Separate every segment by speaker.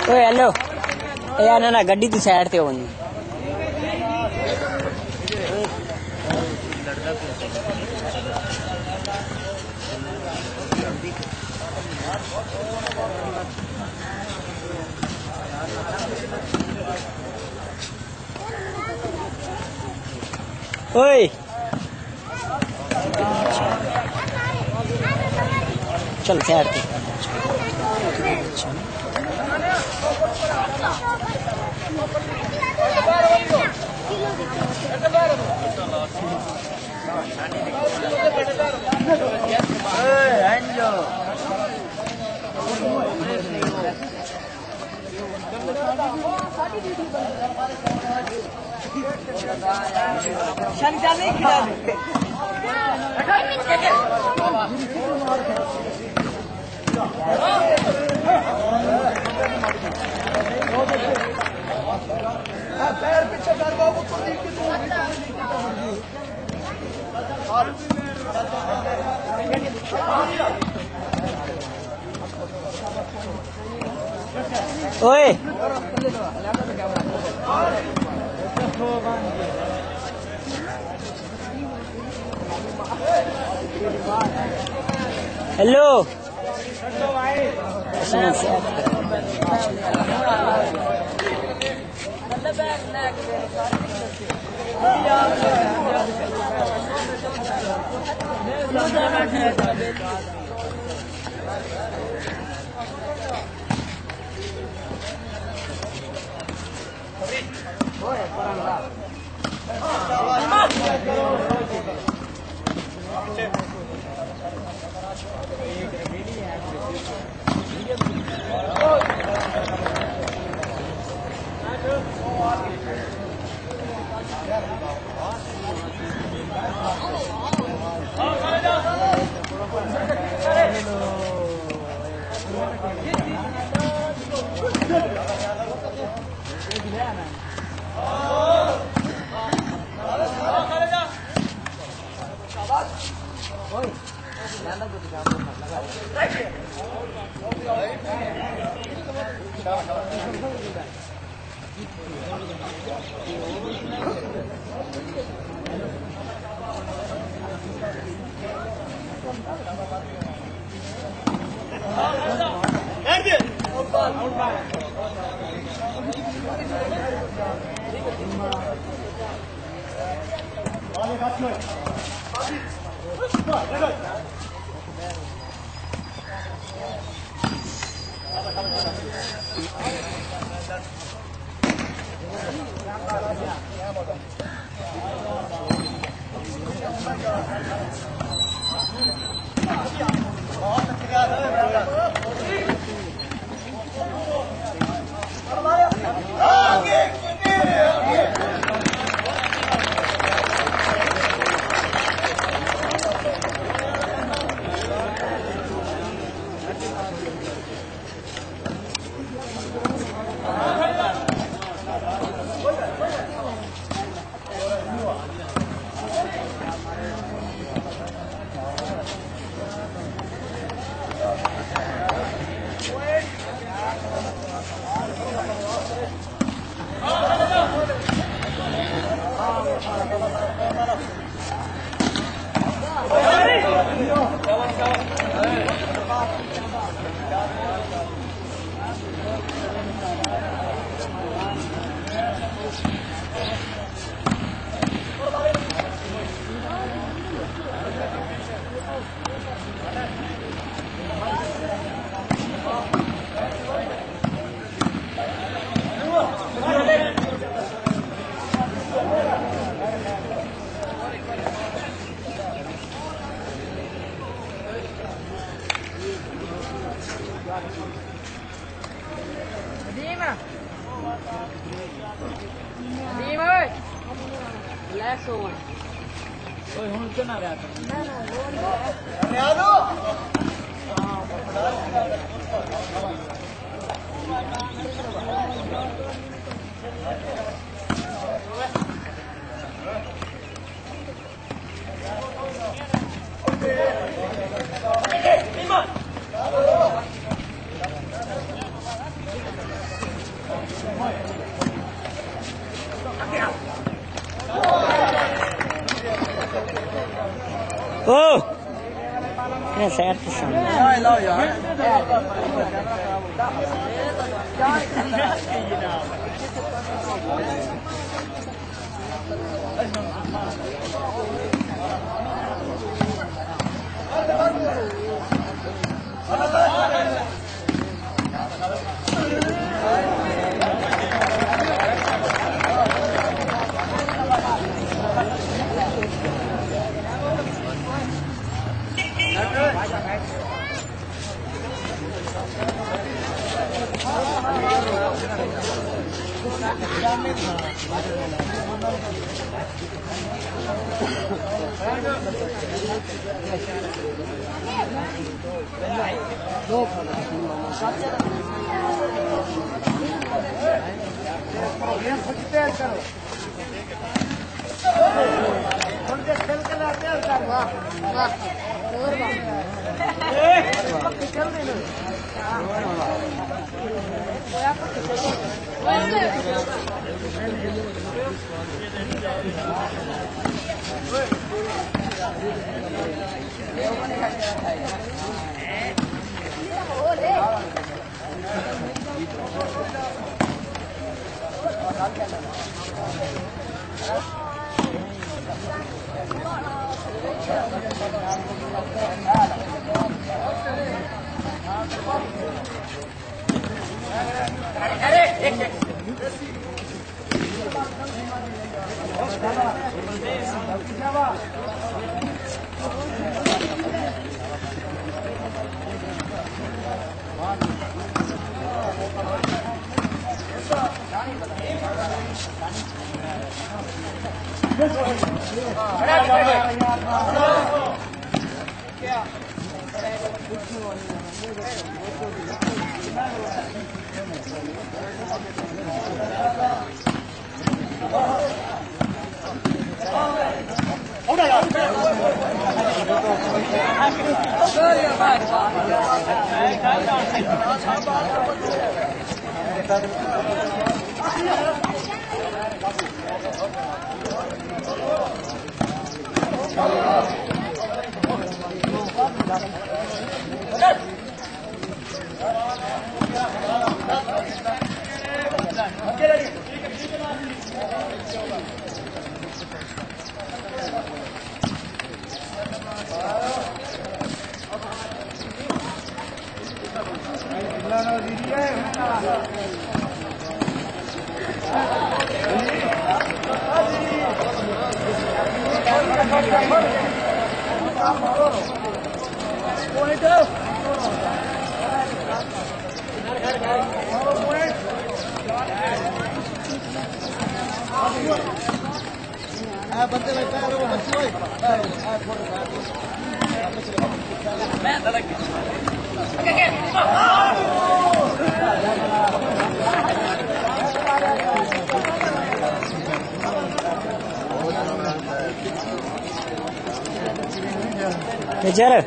Speaker 1: ओए हेलो यार ना गड्डी की साइड ते होनी ओए चल साइड पे ओए hello Oh! Ini sehat pesan. Kejar.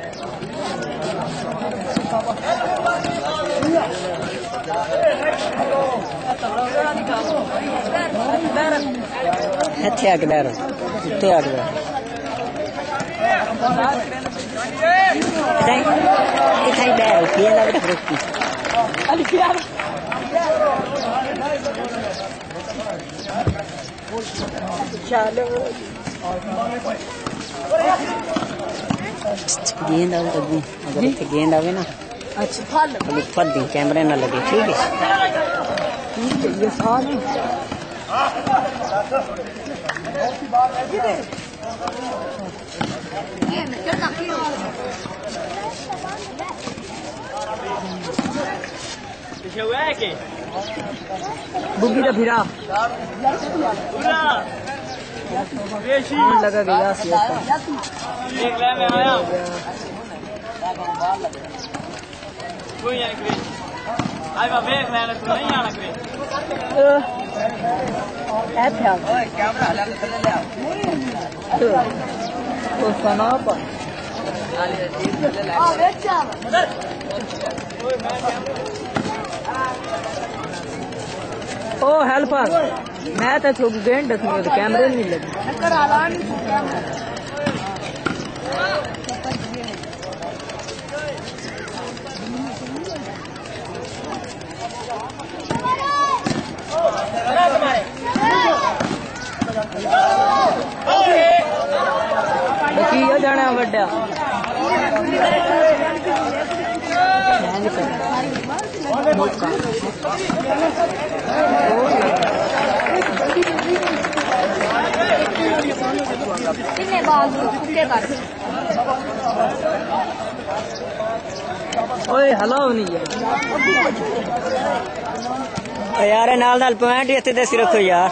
Speaker 1: Hati akbar. Itu akbar. Ikai ber. Dia lagi dah berhenti. Ali biar. Chalo. गेंद आवे तो अगर इतने गेंद आवे ना अच्छा फल अभी फल दी कैमरे ना लगे ठीक है ये साल पीछे हुआ है के बुगी तो फिरा लगा गया
Speaker 2: एक ले में आया कोई नहीं करे आई बा देख लेना तू नहीं आना करे
Speaker 1: ऐसे आ ओए कैमरा हला के चले ले तो सना पर आ बेचा ओ हेल्पर मैं तो छोड़ गेंद देखूंगा तो कैमरे नहीं लगे बकिया जाना बड़ा ओए हलाओ नहीं यार नाल नाल पॉइंट इत्थे दसी रखो यार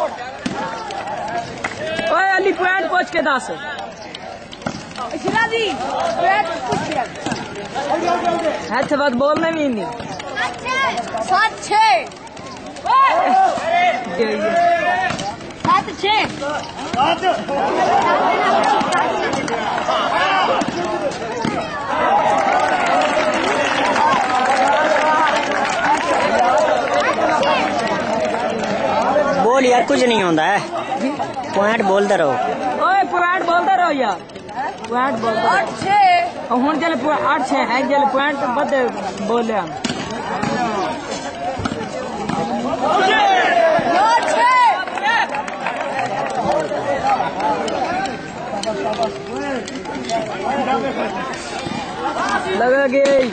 Speaker 1: ओए अली पॉइंट पूछ के दस शिराजी पॉइंट पूछ के है तो बात बोलने भी नहीं 7-6 बोल यार कुछ नहीं होता है पॉइंट बोलते रहो ओए पॉइंट बोलते रहो यार पॉइंट बोलते 8-6 हूँ जल 8-6 है जल पॉइंट बदे बोले लगा गई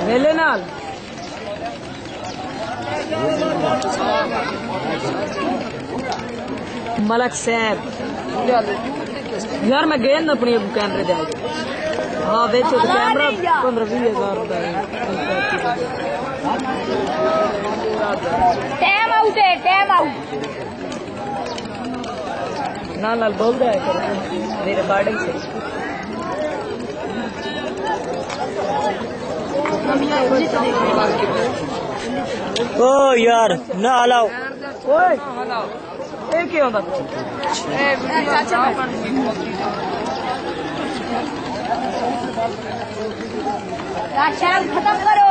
Speaker 1: मेले नाल मलक साहब यार मैं गेंद अपनी कैमरे दे हाँ बेचो तो कैमरा 15-20 हज़ार टाइम आउट है टाइम आउट नाल बोल दे मेरे रिकॉर्डिंग से ओ यार ना हलाओ ओए एक ही होता शर्म खत्म करो